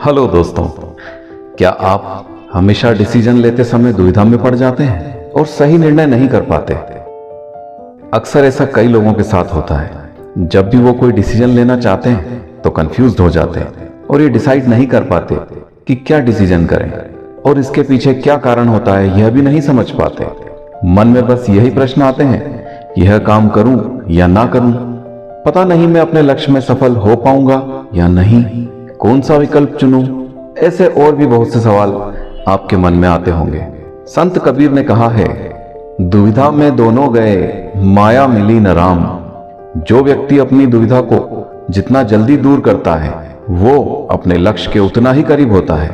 Hello दोस्तों, क्या आप हमेशा डिसीजन लेते समय दुविधा में पड़ जाते हैं और सही निर्णय नहीं कर पाते? अक्सर ऐसा कई लोगों के साथ होता है। जब भी वो कोई डिसीजन लेना चाहते हैं तो कंफ्यूज्ड हो जाते हैं और ये डिसाइड नहीं कर पाते कि क्या डिसीजन करें और इसके पीछे क्या कारण होता है यह भी नहीं समझ पाते। मन में बस यही प्रश्न आते हैं, यह काम करूं या ना करूं, पता नहीं मैं अपने लक्ष्य में सफल हो पाऊंगा या नहीं, कौन सा विकल्प चुनूं। ऐसे और भी बहुत से सवाल आपके मन में आते होंगे। संत कबीर ने कहा है, दुविधा में दोनों गए माया मिली न राम। जो व्यक्ति अपनी दुविधा को जितना जल्दी दूर करता है वो अपने लक्ष्य के उतना ही करीब होता है।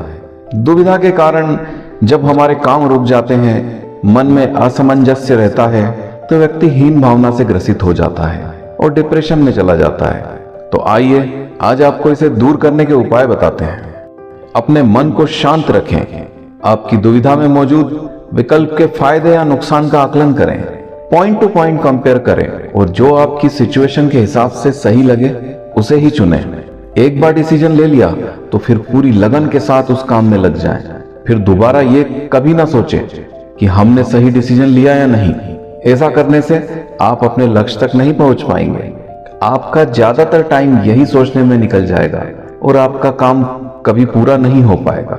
दुविधा के कारण जब हमारे काम रुक जाते हैं, मन में असमंजस्य रहता है, तो व्यक्ति हीन भावना से ग्रसित हो जाता है और डिप्रेशन में चला जाता है। तो आइए आज आपको इसे दूर करने के उपाय बताते हैं। अपने मन को शांत रखें, आपकी दुविधा में मौजूद विकल्प के फायदे या नुकसान का आकलन करें, पॉइंट टू पॉइंट कंपेयर करें और जो आपकी सिचुएशन के हिसाब से सही लगे उसे ही चुनें। एक बार डिसीजन ले लिया तो फिर पूरी लगन के साथ उस काम में लग जाएं। फिर दोबारा ये कभी ना सोचें कि हमने सही डिसीजन लिया या नहीं। ऐसा करने से आप अपने लक्ष्य तक नहीं पहुंच पाएंगे। आपका ज्यादातर टाइम यही सोचने में निकल जाएगा और आपका काम कभी पूरा नहीं हो पाएगा।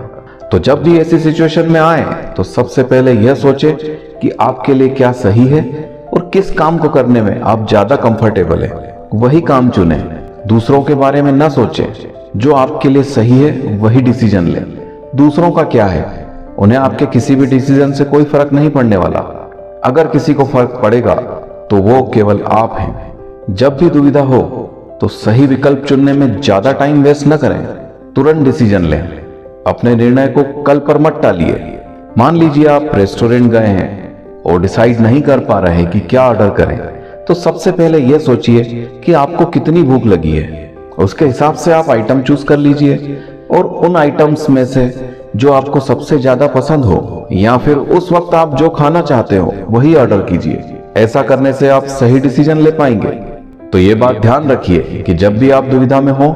तो जब भी ऐसी सिचुएशन में आए तो सबसे पहले यह सोचें कि आपके लिए क्या सही है और किस काम को करने में आप ज्यादा कंफर्टेबल है, वही काम चुनें। दूसरों के बारे में ना सोचें, जो आपके लिए सही है वही डिसीजन लें। दूसरों का क्या है, उन्हें आपके किसी भी डिसीजन से कोई फर्क नहीं पड़ने वाला। अगर किसी को फर्क पड़ेगा तो वो केवल आप हैं। जब भी दुविधा हो तो सही विकल्प चुनने में ज्यादा टाइम वेस्ट न करें, तुरंत डिसीजन लें। अपने निर्णय को कल पर मत टालिए। मान लीजिए आप रेस्टोरेंट गए हैं और डिसाइड नहीं कर पा रहे कि क्या ऑर्डर करें, तो सबसे पहले यह सोचिए कि आपको कितनी भूख लगी है। उसके हिसाब से आप आइटम चूज कर लीजिए और उन आइटम्स में से जो आपको सबसे ज्यादा पसंद हो या फिर उस वक्त आप जो खाना चाहते हो वही ऑर्डर कीजिए। ऐसा करने से आप सही डिसीजन ले पाएंगे। तो ये बात ध्यान रखिए कि जब भी आप दुविधा में हो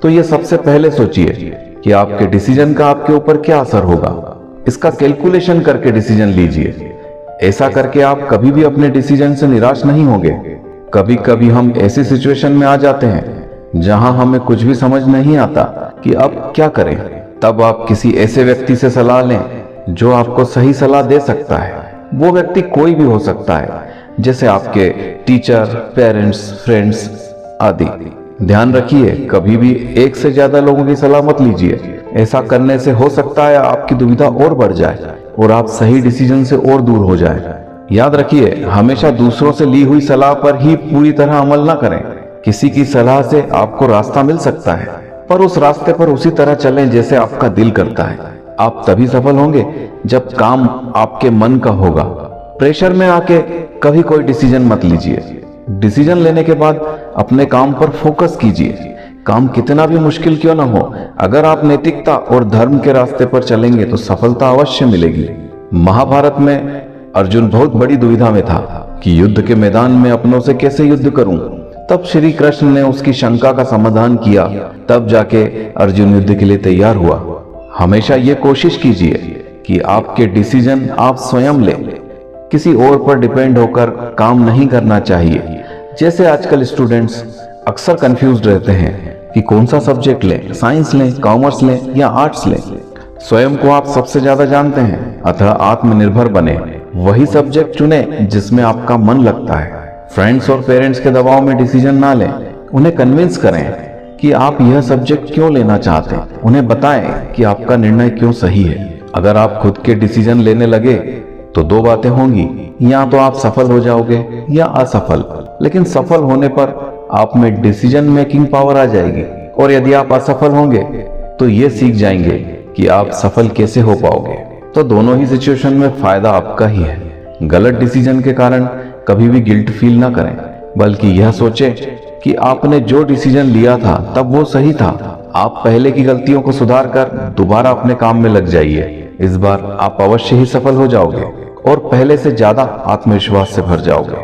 तो ये सबसे पहले सोचिए कि आपके डिसीजन का आपके ऊपर क्या असर होगा। इसका कैलकुलेशन करके डिसीजन लीजिए। ऐसा करके आप कभी भी अपने डिसीजन से निराश नहीं होंगे। कभी कभी हम ऐसी सिचुएशन में आ जाते हैं जहां हमें कुछ भी समझ नहीं आता कि अब क्या करें। तब आप किसी ऐसे व्यक्ति से सलाह लें जो आपको सही सलाह दे सकता है। वो व्यक्ति कोई भी हो सकता है, जैसे आपके टीचर, पेरेंट्स, फ्रेंड्स आदि। ध्यान रखिए, कभी भी एक से ज्यादा लोगों की सलाह मत लीजिए। ऐसा करने से हो सकता है आपकी दुविधा और बढ़ जाए और आप सही डिसीजन से और दूर हो जाए। याद रखिए, हमेशा दूसरों से ली हुई सलाह पर ही पूरी तरह अमल ना करें। किसी की सलाह से आपको रास्ता मिल सकता है, पर उस रास्ते पर उसी तरह चलें जैसे आपका दिल करता है। आप तभी सफल होंगे जब काम आपके मन का होगा। प्रेशर में आके कभी कोई डिसीजन मत लीजिए। डिसीजन लेने के बाद अपने काम पर फोकस कीजिए। काम कितना भी मुश्किल क्यों ना हो, अगर आप नैतिकता और धर्म के रास्ते पर चलेंगे तो सफलता अवश्य मिलेगी। महाभारत में अर्जुन बहुत बड़ी दुविधा में था कि युद्ध के मैदान में अपनों से कैसे युद्ध करूं। तब श्री कृष्ण ने उसकी शंका का समाधान किया। तब जाके अर्जुन युद्ध के लिए तैयार हुआ। हमेशा ये कोशिश कीजिए कि आपके डिसीजन आप स्वयं लें। किसी और पर डिपेंड होकर काम नहीं करना चाहिए। जैसे आजकल स्टूडेंट्स अक्सर कंफ्यूज्ड रहते हैं कि कौन सा सब्जेक्ट लें, साइंस लें, कॉमर्स लें या आर्ट्स लें। स्वयं को आप सबसे ज्यादा जानते हैं, अतः आत्मनिर्भर बने। वही सब्जेक्ट चुने जिसमें आपका मन लगता है। फ्रेंड्स और पेरेंट्स के दबाव में डिसीजन ना लें। उन्हें कन्विंस करें कि आप यह सब्जेक्ट क्यों लेना चाहते हैं। उन्हें बताएं कि आपका निर्णय क्यों सही है। अगर आप खुद के डिसीजन लेने लगे तो दो बातें होंगी, या तो आप सफल हो जाओगे या असफल। लेकिन सफल होने पर आप में डिसीजन मेकिंग पावर आ जाएगी, और यदि आप असफल होंगे तो ये सीख जाएंगे कि आप सफल कैसे हो पाओगे। तो दोनों ही सिचुएशन में फायदा आपका ही है। गलत डिसीजन के कारण कभी भी गिल्ट फील ना करें, बल्कि यह सोचें कि आपने जो डिसीजन लिया था तब वो सही था। आप पहले की गलतियों को सुधार कर दोबारा अपने काम में लग जाइए। इस बार आप अवश्य ही सफल हो जाओगे और पहले से ज्यादा आत्मविश्वास से भर जाओगे।